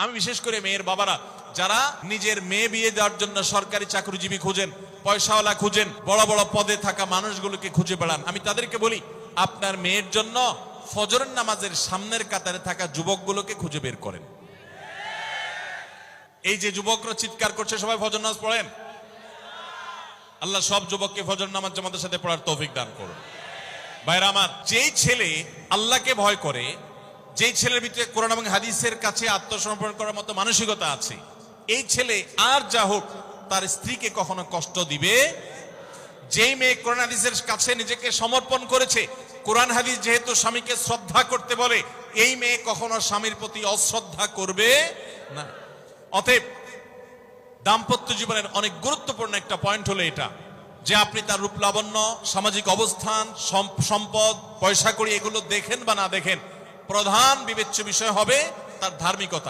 আমি বিশেষ করে মেয়ের বাবারা যারা নিজের মেয়ে বিয়ে দেওয়ার জন্য সরকারি চাকরিজীবী খুঁজেন, পয়সাওয়ালা খুঁজেন, বড় বড় পদে থাকা মানুষগুলোকে খুঁজে বেড়ান, আমি তাদেরকে বলি আপনার মেয়ের জন্য ফজরের নামাজের সামনের কাতারে থাকা যুবকগুলোকে খুঁজে বের করেন। এই যে যুবকরা চিৎকার করছে সবাই ফজর নামাজ পড়েন, আল্লাহ সব যুবককে ফজর নামাজ জামাতের সাথে পড়ার তৌফিক দান করুন। ভাইরা আমার, যেই ছেলে আল্লাহকে ভয় করে, যেই ছেলের ভিতরে কোরআন এবং হাদিসের কাছে আত্মসমর্পণ করার মতো মানসিকতা আছে, এই ছেলে আর যা হোক তার স্ত্রীকে কখনো কষ্ট দিবে। যেই মেয়ে কোরআন হাদিসের কাছে নিজেকে সমর্পণ করেছে, কোরআন হাদিস যেহেতু স্বামীকে শ্রদ্ধা করতে বলে, এই মেয়ে কখনো স্বামীর প্রতি অশ্রদ্ধা করবে না। অতএব দাম্পত্য জীবনের অনেক গুরুত্বপূর্ণ একটা পয়েন্ট হলো এটা যে আপনি তার রূপ লাবণ্য, সামাজিক অবস্থান, সম্পদ, পয়সা কড়ি এগুলো দেখেন বা না দেখেন, প্রধান বিবেচ্য বিষয় হবে তার ধার্মিকতা।